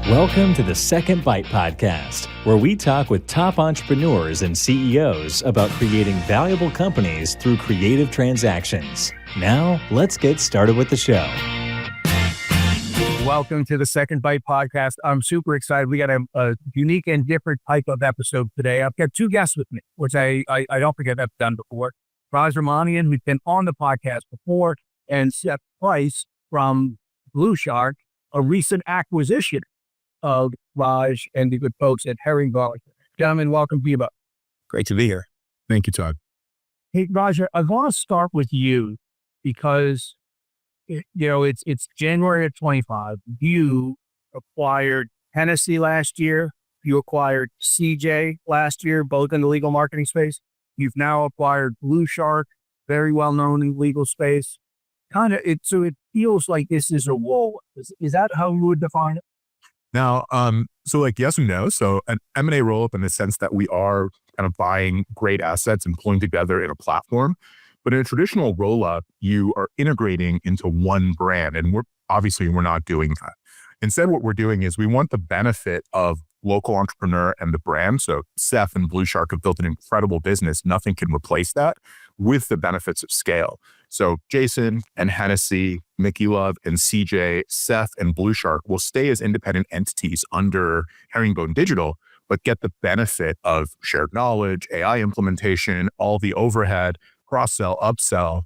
Welcome to the Second Bite Podcast, where we talk with top entrepreneurs and CEOs about creating valuable companies through creative transactions. Now, let's get started with the show. Welcome to the Second Bite Podcast. I'm super excited. We got a unique and different type of episode today. I've got two guests with me, which I don't think I've ever done before. Raj Ramanan, who's been on the podcast before, and Seth Price from BlueShark, a recent acquisition of Raj and the good folks at Herringbone. Gentlemen, welcome to you both. Great to be here. Thank you, Todd. Hey, Raj, I want to start with you because, it's January of 25. You acquired Hennessy last year. You acquired CJ last year, both in the legal marketing space. You've now acquired BlueShark, very well known in the legal space. So it feels like this is a roll. Is that how you would define it? Now, yes and no. So an M&A roll-up in the sense that we are kind of buying great assets and pulling together in a platform. But in a traditional roll-up, you are integrating into one brand. And we're not doing that. Instead, what we're doing is we want the benefit of local entrepreneur and the brand. So Seth and BlueShark have built an incredible business. Nothing can replace that with the benefits of scale. So Jason and Hennessy, Mickey Love and CJ, Seth and BlueShark will stay as independent entities under Herringbone Digital, but get the benefit of shared knowledge, AI implementation, all the overhead, cross-sell, upsell,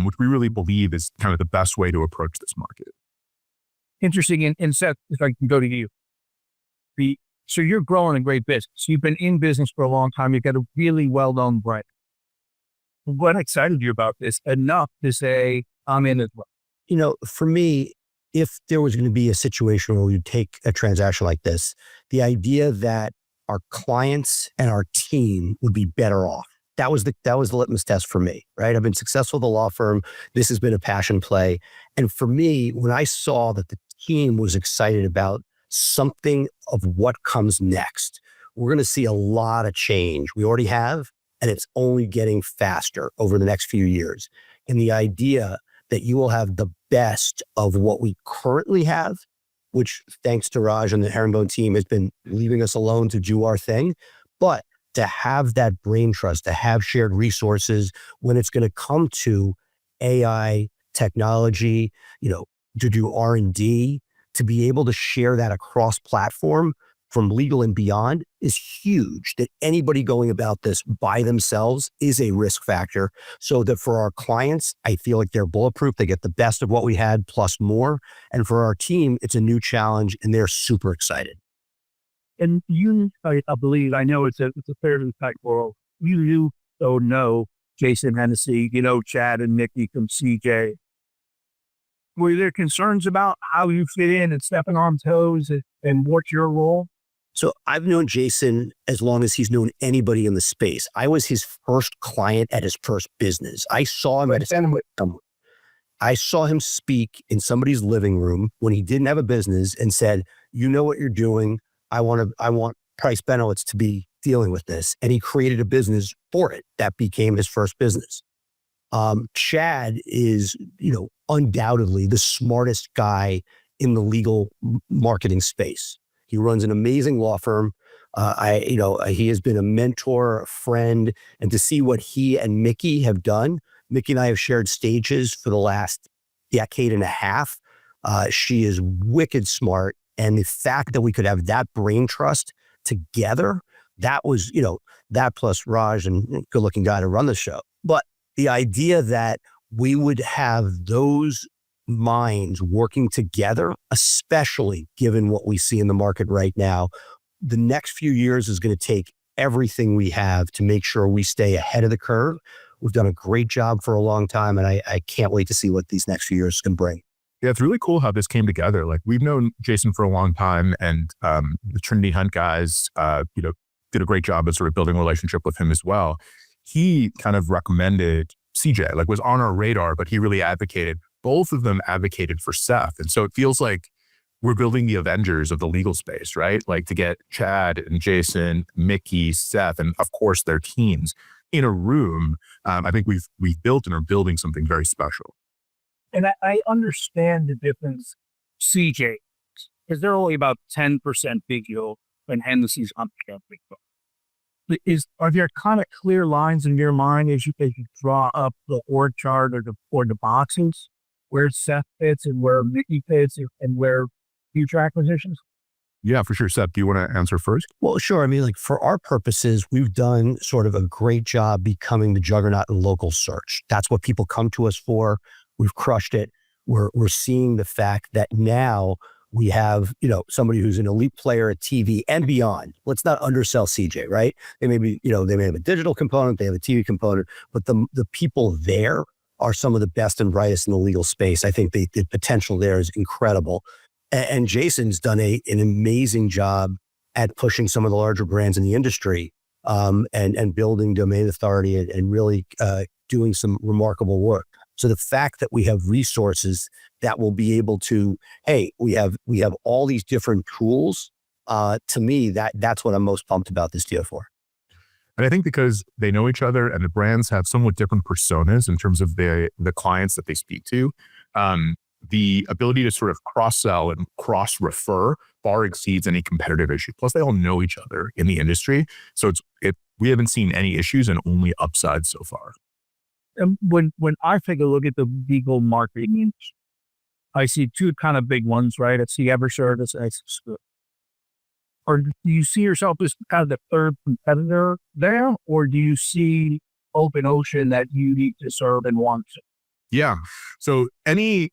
which we really believe is kind of the best way to approach this market. Interesting. And Seth, if I can go to you. So you're growing a great business. You've been in business for a long time. You've got a really well-known brand. What excited you about this enough to say, I'm in as well? For me, if there was going to be a situation where we take a transaction like this, the idea that our clients and our team would be better off. That was the litmus test for me, right? I've been successful at the law firm. This has been a passion play. And for me, when I saw that the team was excited about something of what comes next, we're going to see a lot of change. We already have, and it's only getting faster over the next few years. And the idea that you will have the best of what we currently have, which thanks to Raj and the Herringbone team has been leaving us alone to do our thing, but to have that brain trust, to have shared resources when it's going to come to AI technology, to do R&D, to be able to share that across platform from legal and beyond is huge. That anybody going about this by themselves is a risk factor. So that for our clients, I feel like they're bulletproof. They get the best of what we had plus more. And for our team, it's a new challenge and they're super excited. And you, I believe, I know it's a fairly tight world. You know Jason Hennessy, Chad and Mickey from CJ. Were there concerns about how you fit in and stepping on toes and what's your role? So I've known Jason as long as he's known anybody in the space. I was his first client at his first business. I saw him I saw him speak in somebody's living room when he didn't have a business and said, "You know what you're doing. I want Price Benowitz to be dealing with this." And he created a business for it. That became his first business. Chad is, undoubtedly the smartest guy in the legal marketing space. He runs an amazing law firm. He has been a mentor, a friend, and to see what he and Mickey have done. Mickey and I have shared stages for the last decade and a half. She is wicked smart. And the fact that we could have that brain trust together, that was, that plus Raj and good looking guy to run the show. But the idea that we would have those minds working together, especially given what we see in the market right now, the next few years is going to take everything we have to make sure we stay ahead of the curve. We've done a great job for a long time, and I can't wait to see what these next few years can bring. Yeah, it's really cool how this came together. Like, we've known Jason for a long time, and the Trinity Hunt guys, did a great job of sort of building a relationship with him as well. He kind of recommended CJ, was on our radar, but he really advocated. Both of them advocated for Seth. And so it feels like we're building the Avengers of the legal space, right? Like, to get Chad and Jason, Mickey, Seth, and of course their teams in a room. I think we've built and are building something very special. And I understand the difference CJ because they're only about 10% big deal when Hennessy's 100% big deal. Are there kind of clear lines in your mind as you draw up the org chart or the boxes where Seth fits and where Mickey fits and where future acquisitions? Yeah, for sure. Seth, do you want to answer first? Well, sure. I mean, like for our purposes, we've done sort of a great job becoming the juggernaut in local search. That's what people come to us for. We've crushed it. We're seeing the fact that now we have, somebody who's an elite player at TV and beyond. Let's not undersell CJ, right? They may be, they may have a digital component, they have a TV component, but the people there are some of the best and brightest in the legal space. I think the potential there is incredible. And Jason's done an amazing job at pushing some of the larger brands in the industry and building domain authority and really doing some remarkable work. So the fact that we have resources that will be able to, hey, we have all these different tools. To me, that's what I'm most pumped about this deal for. And I think because they know each other and the brands have somewhat different personas in terms of the clients that they speak to, the ability to sort of cross-sell and cross-refer far exceeds any competitive issue. Plus, they all know each other in the industry. So we haven't seen any issues and only upsides so far. And when I take a look at the legal marketing, I see two kind of big ones, right? I see Everservice and I see, or do you see yourself as kind of the third competitor there? Or do you see open ocean that you need to serve and want to? Yeah. So any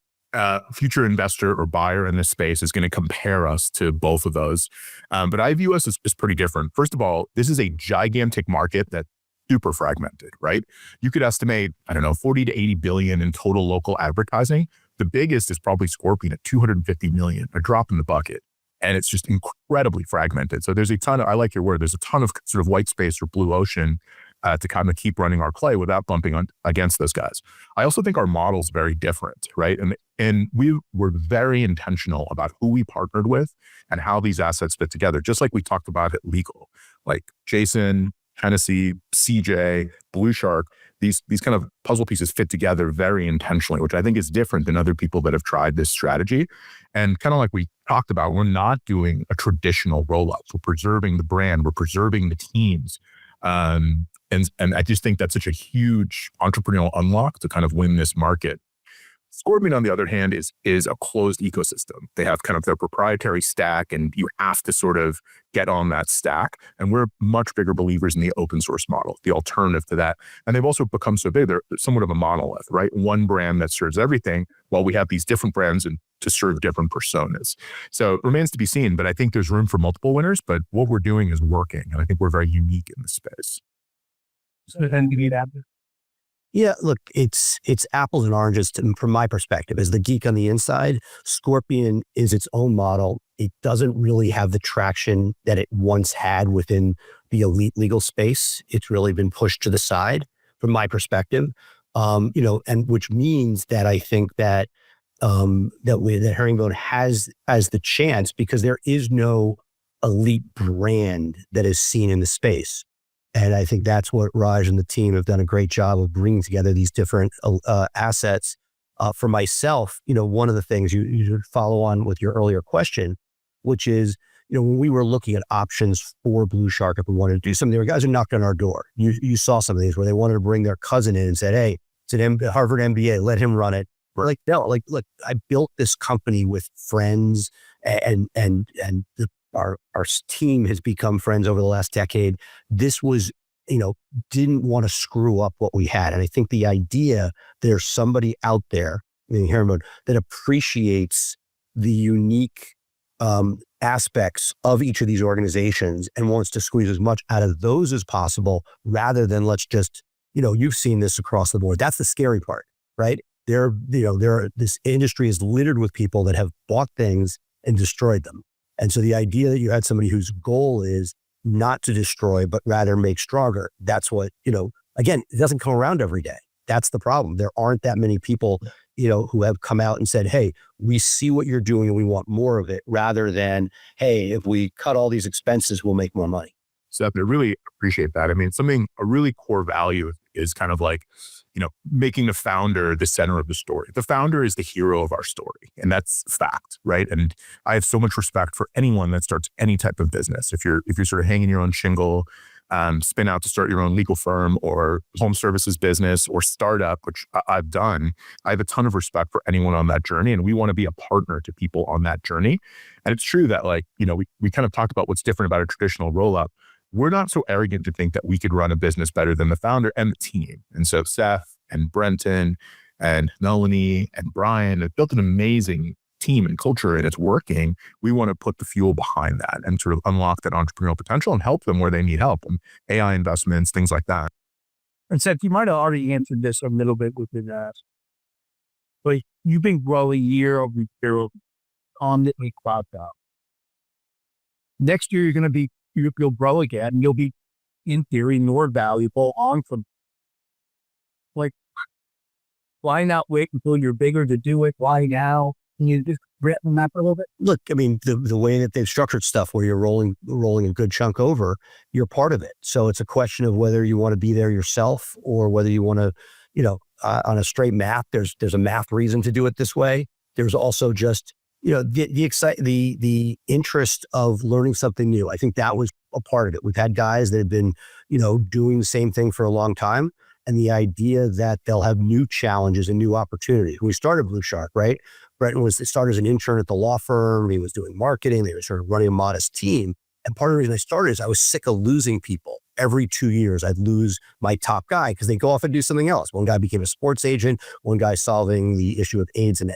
future investor or buyer in this space is going to compare us to both of those. But I view us as pretty different. First of all, this is a gigantic market that's super fragmented, right? You could estimate, 40 to 80 billion in total local advertising. The biggest is probably Scorpion at 250 million, a drop in the bucket. And it's just incredibly fragmented. So there's a ton of, I like your word, there's a ton of sort of white space or blue ocean to kind of keep running our play without bumping against those guys. I also think our model's very different, right? And we were very intentional about who we partnered with and how these assets fit together, just like we talked about at legal, like Jason, Hennessy, CJ, BlueShark, these kind of puzzle pieces fit together very intentionally, which I think is different than other people that have tried this strategy. And kind of like we talked about, we're not doing a traditional roll-up. We're preserving the brand. We're preserving the teams. And I just think that's such a huge entrepreneurial unlock to kind of win this market. Scorpion, on the other hand, is a closed ecosystem. They have kind of their proprietary stack, and you have to sort of get on that stack. And we're much bigger believers in the open source model, the alternative to that. And they've also become so big, they're somewhat of a monolith, right? One brand that serves everything, while we have these different brands and to serve different personas. So it remains to be seen, but I think there's room for multiple winners, but what we're doing is working. And I think we're very unique in this space. So then you need Apple. Yeah, look, it's apples and oranges from my perspective. As the geek on the inside, Scorpion is its own model. It doesn't really have the traction that it once had within the elite legal space. It's really been pushed to the side from my perspective. And which means that I think that that Herringbone has the chance, because there is no elite brand that is seen in the space. And I think that's what Raj and the team have done a great job of bringing together these different assets. For myself, one of the things you should follow on with your earlier question, which is, when we were looking at options for BlueShark, if we wanted to do something, there were guys who knocked on our door. You saw some of these where they wanted to bring their cousin in and said, hey, it's an Harvard MBA, let him run it. We're like, no, look, I built this company with friends and our team has become friends over the last decade. This was, didn't want to screw up what we had. And I think the idea there's somebody out there in Herringbone that appreciates the unique aspects of each of these organizations and wants to squeeze as much out of those as possible, rather than let's just, you've seen this across the board. That's the scary part, right? This industry is littered with people that have bought things and destroyed them. And so the idea that you had somebody whose goal is not to destroy, but rather make stronger, that's what, again, it doesn't come around every day. That's the problem. There aren't that many people, who have come out and said, hey, we see what you're doing and we want more of it, rather than, hey, if we cut all these expenses, we'll make more money. Seth, I really appreciate that. I mean, a really core value is kind of like, making the founder the center of the story. The founder is the hero of our story, and that's fact, right? And I have so much respect for anyone that starts any type of business. If you're sort of hanging your own shingle, spin out to start your own legal firm or home services business or startup, which I've done, I have a ton of respect for anyone on that journey, and we want to be a partner to people on that journey. And it's true that we kind of talked about what's different about a traditional roll-up. We're not so arrogant to think that we could run a business better than the founder and the team. And so Seth and Brenton and Melanie and Brian have built an amazing team and culture, and it's working. We want to put the fuel behind that and sort of unlock that entrepreneurial potential and help them where they need help, and AI investments, things like that. And Seth, you might have already answered this a little bit within that, but you've been growing year over year on the cloud top. Next year, you'll grow again, and you'll be, in theory, more valuable on from. Why not wait until you're bigger to do it? Why now? Can you just threaten that for a little bit? Look, I mean, the way that they've structured stuff where you're rolling a good chunk over, you're part of it. So it's a question of whether you want to be there yourself or whether you want to, on a straight math, there's a math reason to do it this way. There's also just, the interest of learning something new. I think that was a part of it. We've had guys that have been, doing the same thing for a long time. And the idea that they'll have new challenges and new opportunities. When we started BlueShark, right? Brenton started as an intern at the law firm. He was doing marketing. They were sort of running a modest team. And part of the reason I started is I was sick of losing people. Every 2 years, I'd lose my top guy because they go off and do something else. One guy became a sports agent. One guy solving the issue of AIDS in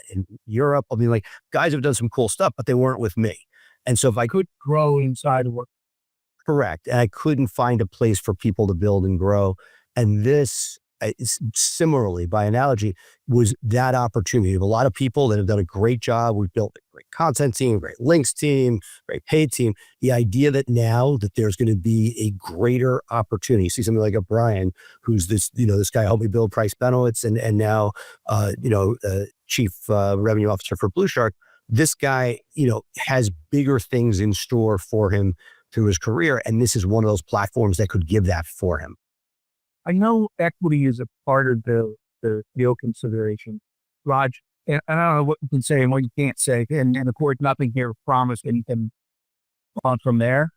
Europe. I mean, guys have done some cool stuff, but they weren't with me. And so if I could grow inside of work. Correct. And I couldn't find a place for people to build and grow. And this, similarly, by analogy, was that opportunity. We have a lot of people that have done a great job. We've built a great content team, great links team, great paid team. The idea that now that there's going to be a greater opportunity, see something like a Brian, who's this guy helped me build Price Benowitz and now, chief revenue officer for BlueShark. This guy, has bigger things in store for him through his career. And this is one of those platforms that could give that for him. I know equity is a part of the deal consideration, Raj, and I don't know what you can say and what you can't say. And of course, nothing here promised anything on from there.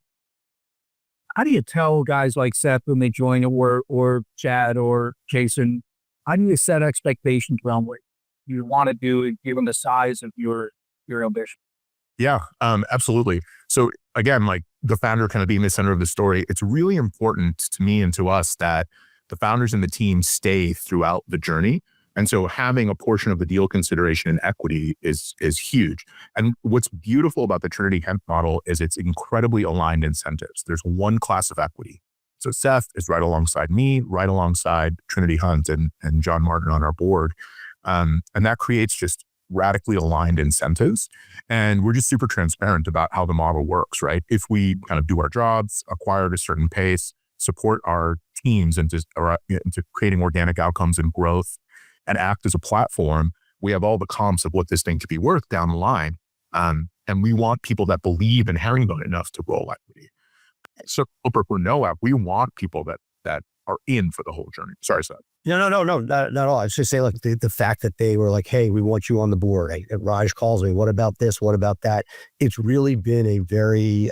How do you tell guys like Seth when they join or Chad or Jason, how do you set expectations around what you want to do given the size of your ambition? Yeah, absolutely. So again, the founder kind of being the center of the story, it's really important to me and to us that the founders and the team stay throughout the journey. And so having a portion of the deal consideration in equity is huge. And what's beautiful about the Trinity Hunt model is it's incredibly aligned incentives. There's one class of equity. So Seth is right alongside me, right alongside Trinity Hunt and John Martin on our board. And that creates just radically aligned incentives. And we're just super transparent about how the model works, right? If we kind of do our jobs, acquire at a certain pace, support our teams into creating organic outcomes and growth, and act as a platform, we have all the comps of what this thing could be worth down the line. And we want people that believe in Herringbone enough to roll equity. So for no, we want people that are in for the whole journey. Sorry, Seth. No, not at all. I was just saying, the fact that they were like, hey, we want you on the board. Raj calls me, what about this? What about that? It's really been a very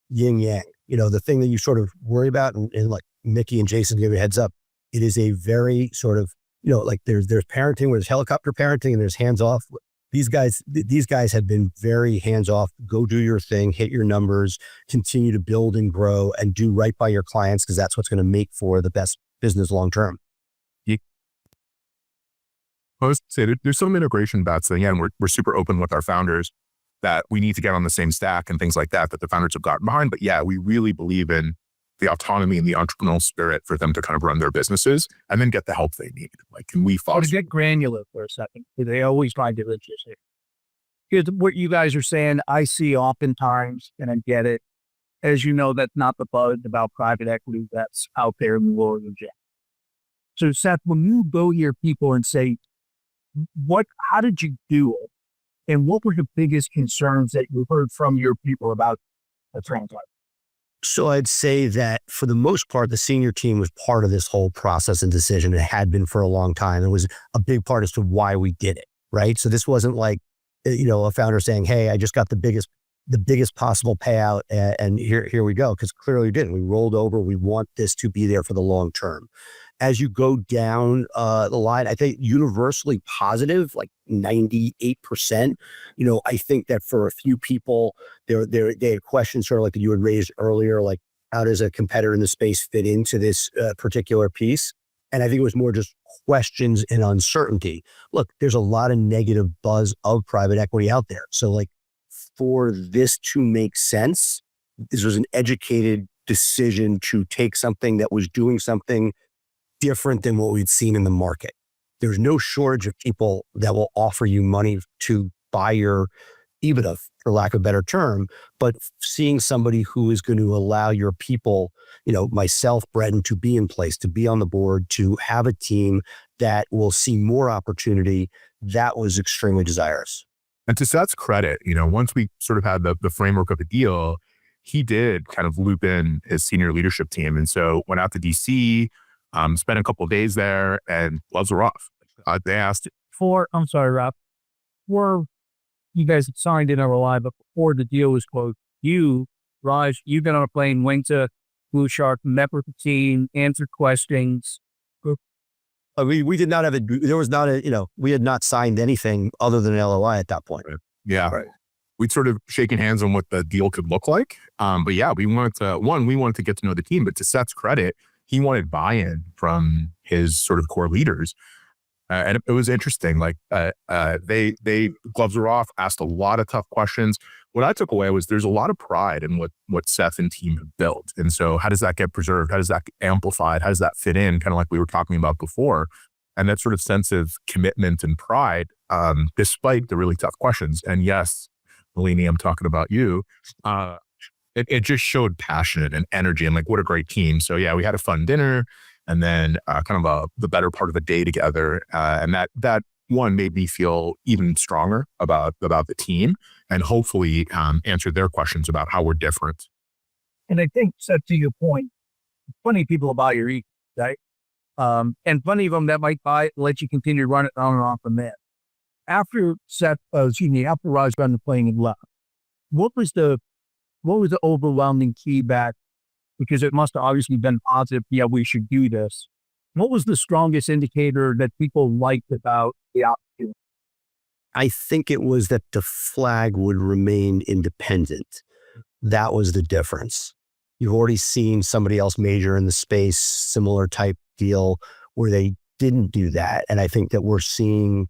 yin yang. The thing that you sort of worry about, and like Mickey and Jason give you a heads up, it is a very sort of, there's parenting where there's helicopter parenting and there's hands off. These guys have been very hands off. Go do your thing, hit your numbers, continue to build and grow and do right by your clients, because that's what's going to make for the best business long term. I was say there's some integration bets that, again, we're super open with our founders that we need to get on the same stack and things like that the founders have gotten behind. But yeah, we really believe in the autonomy and the entrepreneurial spirit for them to kind of run their businesses and then get the help they need. Can we foster? To get granular for a second, they always try to do it. Here's what you guys are saying. I see oftentimes, and I get it. As you know, that's not the buzz about private equity that's out there in the world of jet. So Seth, when you go hear people and say, how did you do it? And what were the biggest concerns that you heard from your people about the transaction? So I'd say that for the most part, the senior team was part of this whole process and decision. It had been for a long time. It was a big part as to why we did it, right? So this wasn't like, a founder saying, hey, I just got the biggest possible payout and here we go. Because clearly we didn't. We rolled over. We want this to be there for the long term. As you go down the line, I think universally positive, like 98%. I think that for a few people, they had questions sort of like that you had raised earlier, like how does a competitor in the space fit into this particular piece? And I think it was more just questions and uncertainty. Look, there's a lot of negative buzz of private equity out there. So like for this to make sense, this was an educated decision to take something that was doing something different than what we'd seen in the market. There's no shortage of people that will offer you money to buy your EBITDA, for lack of a better term, but seeing somebody who is going to allow your people, myself, Breton, to be in place, to be on the board, to have a team that will see more opportunity, that was extremely desirous. And to Seth's credit, once we sort of had the framework of the deal, he did kind of loop in his senior leadership team. And so went out to DC, spent a couple of days there, and gloves were off. They asked I'm sorry, Rob. Before you guys signed in our live, but before the deal was closed, Raj, you've been on a plane, went to BlueShark, met with the team, answered questions. We did not have we had not signed anything other than an LOI at that point. Right. Yeah. Right. We'd sort of shaken hands on what the deal could look like. But yeah, we wanted to get to know the team, but to Seth's credit, he wanted buy-in from his sort of core leaders. And it was interesting. Like they gloves were off, asked a lot of tough questions. What I took away was there's a lot of pride in what Seth and team have built. And so how does that get preserved? How does that get amplified? How does that fit in? Kind of like we were talking about before. And that sort of sense of commitment and pride, despite the really tough questions. And yes, Malini, I'm talking about you. It just showed passion and energy and like, what a great team. So yeah, we had a fun dinner and then kind of the better part of a day together. And that one made me feel even stronger about the team and hopefully answered their questions about how we're different. And I think, Seth, to your point, plenty of people buy your ego, right? And plenty of them that might buy it, let you continue to run it on and off from there. After Raj got on the plane and left, what was the overwhelming feedback? Because it must have obviously been positive. Yeah, we should do this. What was the strongest indicator that people liked about the opportunity? I think it was that the flag would remain independent. That was the difference. You've already seen somebody else major in the space, similar type deal where they didn't do that. And I think that we're seeing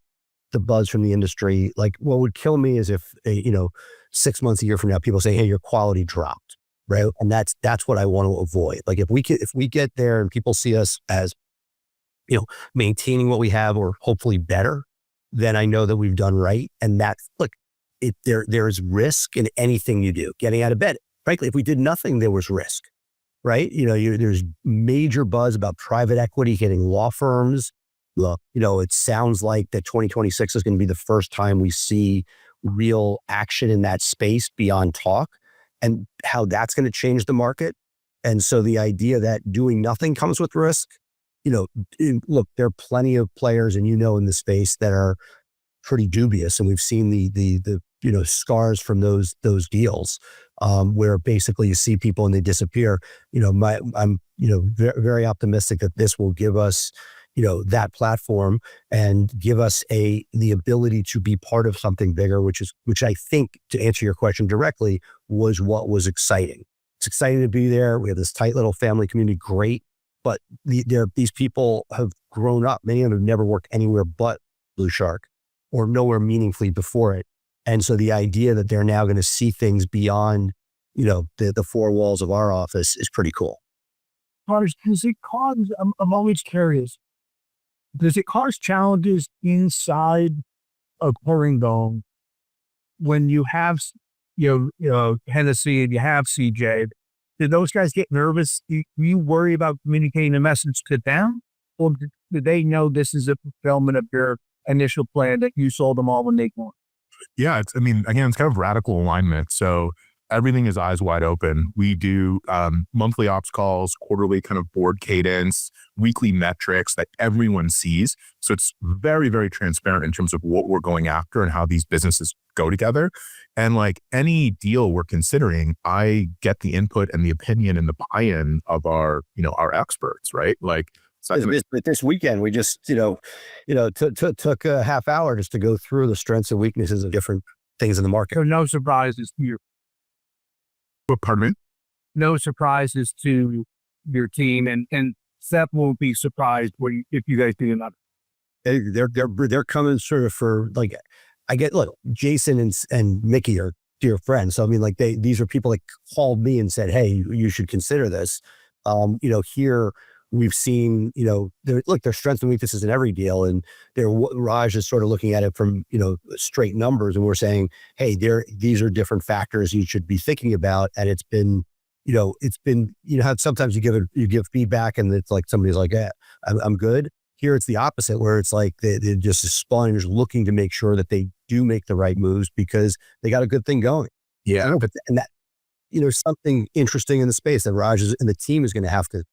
the buzz from the industry. Like what would kill me is if, 6 months, a year from now, people say, hey, your quality dropped. Right. And that's what I want to avoid. Like if we get there and people see us as, maintaining what we have or hopefully better, then I know that we've done right. And there's risk in anything you do. Getting out of bed. Frankly, if we did nothing, there was risk, right? There's major buzz about private equity hitting law firms. Look, it sounds like that 2026 is going to be the first time we see real action in that space beyond talk. And how that's going to change the market. And so the idea that doing nothing comes with risk, look, there are plenty of players and in the space that are pretty dubious. And we've seen the scars from those deals where basically you see people and they disappear. I'm very, very optimistic that this will give us that platform and give us the ability to be part of something bigger, which I think, to answer your question directly, was what was exciting. It's exciting to be there. We have this tight little family community, great, but these people have grown up. Many of them have never worked anywhere but BlueShark or nowhere meaningfully before it. And so the idea that they're now going to see things beyond, the four walls of our office is pretty cool. Does it cause, I'm always curious, does it cause challenges inside of Herringbone when you have, Hennessy and you have CJ? Do those guys get nervous? Do you worry about communicating a message to them? Or do they know this is a fulfillment of your initial plan that you sold them all when they won? Yeah, it's kind of radical alignment. So everything is eyes wide open. We do monthly ops calls, quarterly kind of board cadence, weekly metrics that everyone sees. So it's very, very transparent in terms of what we're going after and how these businesses go together. And like any deal we're considering, I get the input and the opinion and the buy-in of our experts, right? Like, but this weekend, we just, took a half hour just to go through the strengths and weaknesses of different things in the market. So no surprises to your, pardon me? no surprises to your team, and Seth won't be surprised if you guys do not. They're coming sort of for like, look, Jason and Mickey are dear friends. So I mean, like these are people that called me and said, hey, you should consider this. Here we've seen, there's strengths and weaknesses in every deal. And Raj is sort of looking at it from, straight numbers. And we're saying, hey, these are different factors you should be thinking about. And it's been, how sometimes you give feedback and it's like, somebody's like, yeah, I'm good. Here it's the opposite, where it's like they're just spawners looking to make sure that they do make the right moves because they got a good thing going. Yeah. And that, something interesting in the space that Raj and the team is going to have to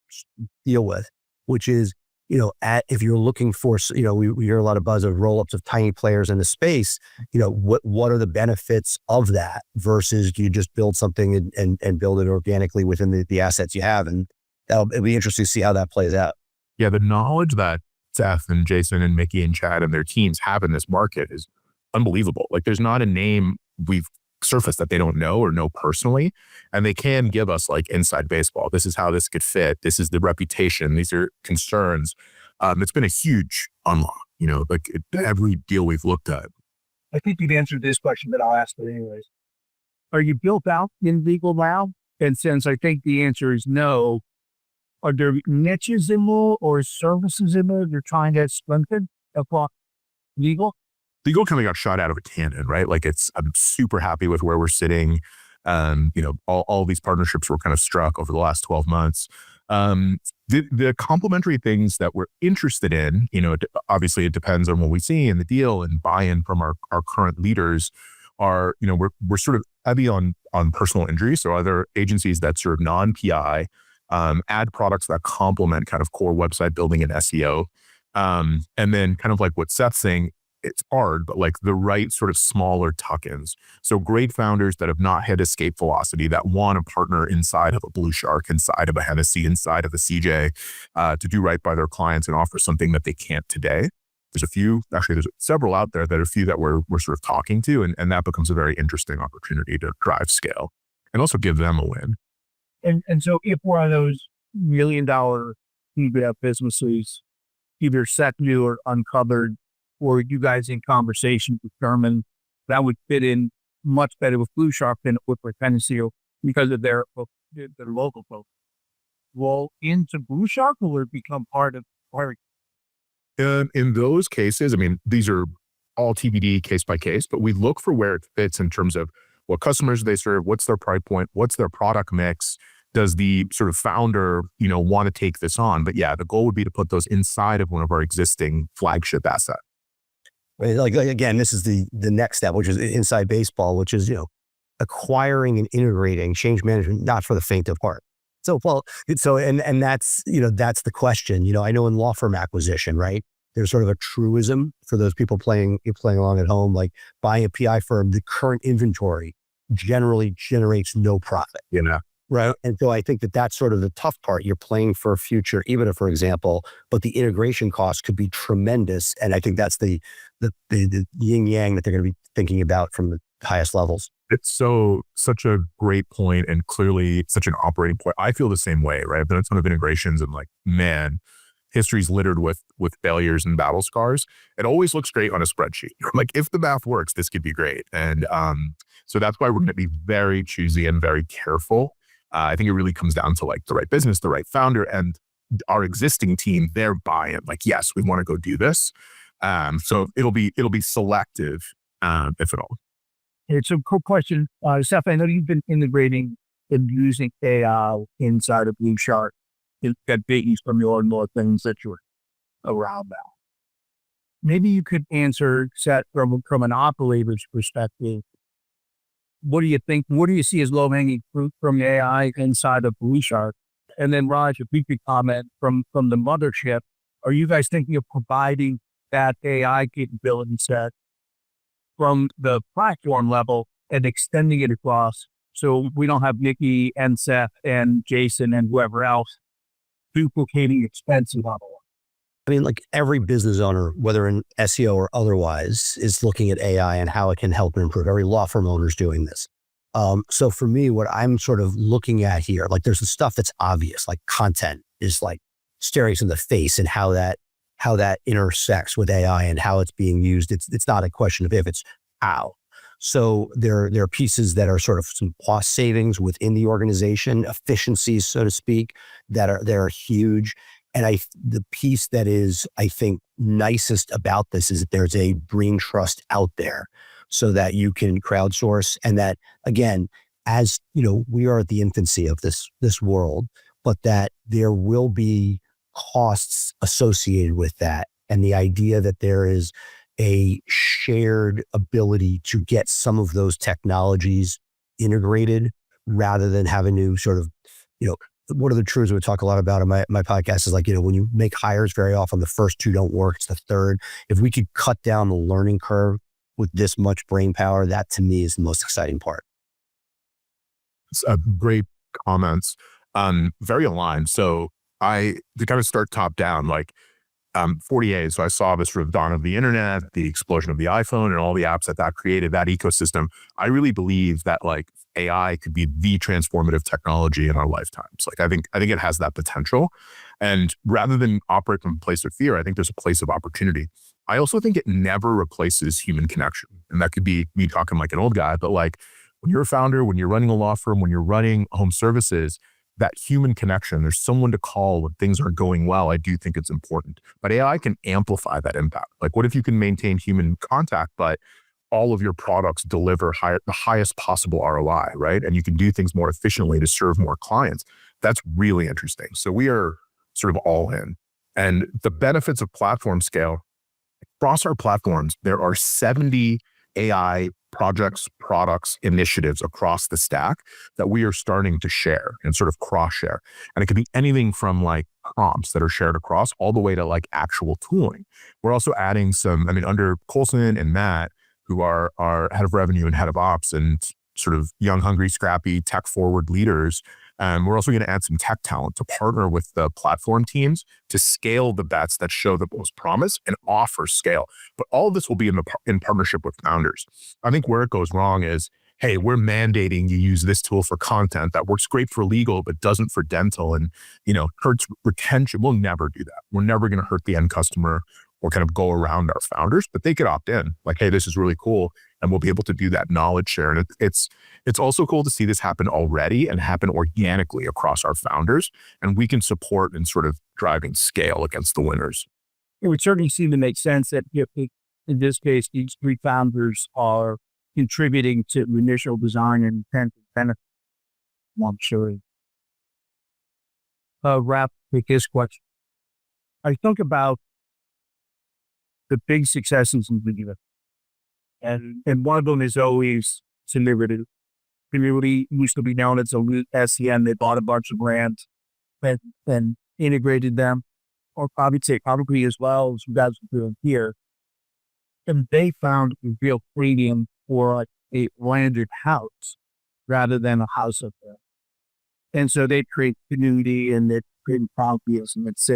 deal with, which is, if you're looking for, we hear a lot of buzz of roll-ups of tiny players in the space, what are the benefits of that versus do you just build something and build it organically within the assets you have? And it'll be interesting to see how that plays out. Yeah. The knowledge that Seth and Jason and Mickey and Chad and their teams have in this market is unbelievable. Like there's not a name we've surface that they don't know or know personally, and they can give us like inside baseball. This is how this could fit. This is the reputation. These are concerns. It's been a huge unlock, every deal we've looked at. I think you've answered this question, but I'll ask it anyways. Are you built out in legal now? And since I think the answer is no, are there niches in law or services in law you're trying to strengthen across legal? Legal kind of got shot out of a cannon, right? Like I'm super happy with where we're sitting. All these partnerships were kind of struck over the last 12 months. The complementary things that we're interested in, obviously it depends on what we see in the deal and buy-in from our current leaders are, we're sort of heavy on personal injury. So other agencies that serve non-PI, add products that complement kind of core website building and SEO. And then kind of like what Seth's saying, it's hard, but like the right sort of smaller tuck-ins. So great founders that have not hit escape velocity that want to partner inside of a BlueShark, inside of a Hennessy, inside of a CJ, to do right by their clients and offer something that they can't today. There's several out there that are few that we're sort of talking to, and that becomes a very interesting opportunity to drive scale and also give them a win. And so if one of those $1 million EBITDA businesses, either Seth knew or uncovered, or you guys in conversation determine that would fit in much better with BlueShark than it would with Hennessy because of their local folks. Roll into BlueShark or become part of Herringbone? In those cases, I mean, these are all TBD case by case, but we look for where it fits in terms of what customers they serve, what's their price point, what's their product mix, does the sort of founder, want to take this on? But yeah, the goal would be to put those inside of one of our existing flagship assets. Right? Like again, this is the next step, which is inside baseball, which is, acquiring and integrating change management, not for the faint of heart. So, and that's, that's the question. I know in law firm acquisition, right? There's sort of a truism for those people playing along at home, like buying a PI firm, the current inventory generally generates no profit. Right. And so I think that's sort of the tough part. You're playing for a future EBITDA, for example, but the integration costs could be tremendous. And I think that's the yin yang that they're going to be thinking about from the highest levels. It's such a great point and clearly such an operating point. I feel the same way, right? I've done a ton of integrations and like, man, history's littered with failures and battle scars. It always looks great on a spreadsheet. Like if the math works, this could be great. And so that's why we're going to be very choosy and very careful. I think it really comes down to like the right business, the right founder, and our existing team, their buy-in. Like, yes, we want to go do this. So it'll be selective, if at all. It's a cool question. Seth, I know you've been integrating and using AI inside of BlueShark. It got biggies from your more things that you're around now. Maybe you could answer, Seth, from an operator's perspective, what do you think? What do you see as low-hanging fruit from the AI inside of BlueShark? And then Raj, if we could comment from the mothership, are you guys thinking of providing that AI capability set from the platform level and extending it across so we don't have Nikki and Seth and Jason and whoever else duplicating expense level? I mean, like every business owner, whether in SEO or otherwise, is looking at AI and how it can help improve. Every law firm owner is doing this. So for me, what I'm sort of looking at here, like there's the stuff that's obvious, like content is like staring us in the face, and how that intersects with AI and how it's being used. It's not a question of if, it's how. So there are pieces that are sort of some cost savings within the organization, efficiencies, so to speak, that are huge. And the piece that is, I think, nicest about this is that there's a brain trust out there so that you can crowdsource, and that, again, as you know, we are at the infancy of this world, but that there will be costs associated with that. And the idea that there is a shared ability to get some of those technologies integrated rather than having to sort of, one of the truths we talk a lot about in my podcast is like, when you make hires, very often the first two don't work, it's the third. If we could cut down the learning curve with this much brain power, that to me is the most exciting part. It's great comments. Very aligned. So to kind of start top down, like 48. So I saw this sort of dawn of the internet, the explosion of the iPhone and all the apps that created, that ecosystem. I really believe that like AI could be the transformative technology in our lifetimes. Like I think it has that potential. And rather than operate from a place of fear, I think there's a place of opportunity. I also think it never replaces human connection. And that could be me talking like an old guy, but like when you're a founder, when you're running a law firm, when you're running home services, that human connection, there's someone to call when things aren't going well. I do think it's important, but AI can amplify that impact. Like what if you can maintain human contact, but all of your products deliver the highest possible ROI, right? And you can do things more efficiently to serve more clients. That's really interesting. So we are sort of all in. And the benefits of platform scale, across our platforms, there are 70 AI projects, products, initiatives across the stack that we are starting to share and sort of cross share. And it could be anything from like prompts that are shared across all the way to like actual tooling. We're also adding under Colson and Matt, who are our head of revenue and head of ops and sort of young, hungry, scrappy, tech forward leaders. We're also going to add some tech talent to partner with the platform teams to scale the bets that show the most promise and offer scale. But all of this will be in partnership with founders. I think where it goes wrong is, hey, we're mandating you use this tool for content that works great for legal, but doesn't for dental and, hurts retention. We'll never do that. We're never going to hurt the end customer or kind of go around our founders, but they could opt in like, hey, this is really cool. And we'll be able to do that knowledge share. And it's also cool to see this happen already and happen organically across our founders. And we can support in sort of driving scale against the winners. It would certainly seem to make sense that in this case, these three founders are contributing to initial design and intent and benefit. I'm sure. Wrap with this question. I think about the big successes in video. And one of them is always Trinity. Trinity used to be known as SEM. They bought a bunch of brands and integrated them, or probably as well as you guys are doing here. And they found a real premium for like a landed house rather than a house of them. And so they create community and they create properties and it's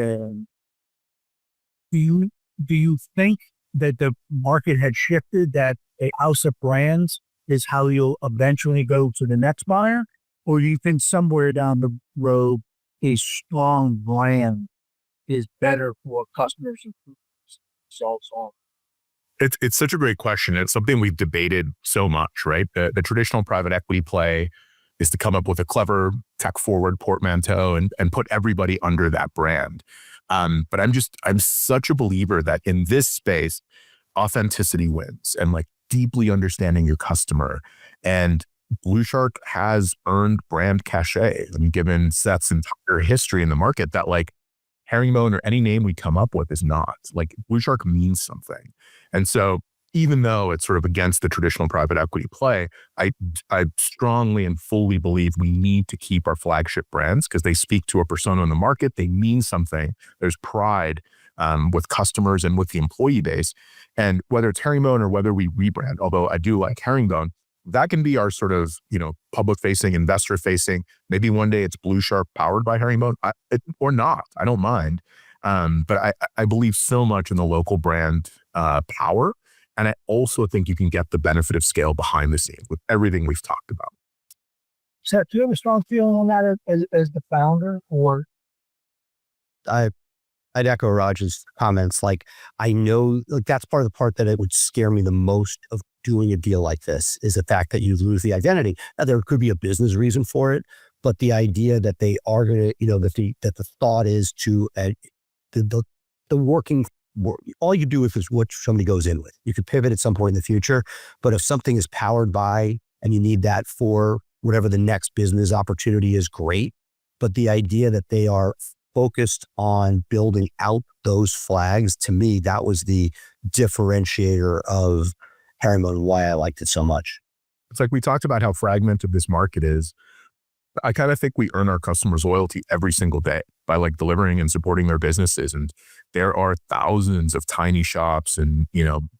do you think that the market had shifted, that a house of brands is how you'll eventually go to the next buyer? Or do you think somewhere down the road, a strong brand is better for customers and solves all? It's such a great question. It's something we've debated so much, right? The traditional private equity play is to come up with a clever tech forward portmanteau and put everybody under that brand. But I'm such a believer that in this space, authenticity wins and like deeply understanding your customer. And BlueShark has earned brand cachet. I mean, given Seth's entire history in the market, that like Herringbone or any name we come up with is not. Like BlueShark means something. And so even though it's sort of against the traditional private equity play, I strongly and fully believe we need to keep our flagship brands because they speak to a persona in the market. They mean something. There's pride with customers and with the employee base. And whether it's Herringbone or whether we rebrand, although I do like Herringbone, that can be our sort of, public facing, investor facing. Maybe one day it's BlueShark powered by Herringbone or not. I don't mind. But I believe so much in the local brand power. And I also think you can get the benefit of scale behind the scenes with everything we've talked about. Seth, do you have a strong feeling on that as the founder, or? I'd echo Raj's comments. Like, I know, that's part of the part that it would scare me the most of doing a deal like this is the fact that you lose the identity. Now, there could be a business reason for it, but the idea that they are going to, that the thought is to the working. All you do is what somebody goes in with. You could pivot at some point in the future, but if something is powered by and you need that for whatever the next business opportunity is, great. But the idea that they are focused on building out those flags, to me, that was the differentiator of Herringbone and why I liked it so much. It's like we talked about how fragmented this market is. I kind of think we earn our customers' loyalty every single day by delivering and supporting their businesses. And there are thousands of tiny shops and,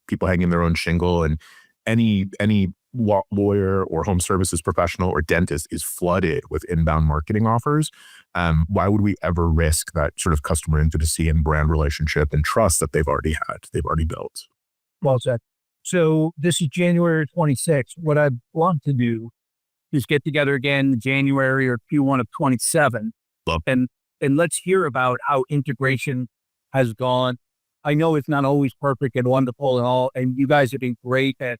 people hanging their own shingle, and any lawyer or home services professional or dentist is flooded with inbound marketing offers. Why would we ever risk that sort of customer intimacy and brand relationship and trust that they've already built? Well said. So this is January 26th. What I want to do is get together again in January or Q1 of 27. And let's hear about how integration has gone. I know it's not always perfect and wonderful and all, and you guys have been great at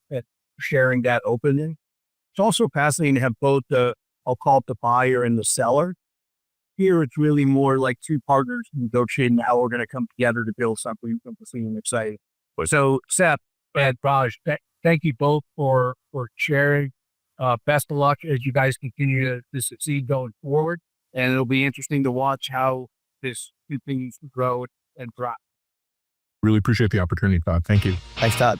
sharing that openly. It's also fascinating to have both I'll call it the buyer and the seller. Here, it's really more like two partners negotiating how we're going to come together to build something exciting. So, Seth and Raj, thank you both for sharing. Best of luck as you guys continue to succeed going forward. And it'll be interesting to watch how this continues to grow and thrive. Really appreciate the opportunity, Todd. Thank you. Thanks, Todd.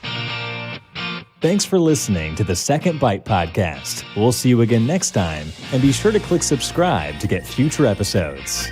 Thanks for listening to the Second Bite podcast. We'll see you again next time, and be sure to click subscribe to get future episodes.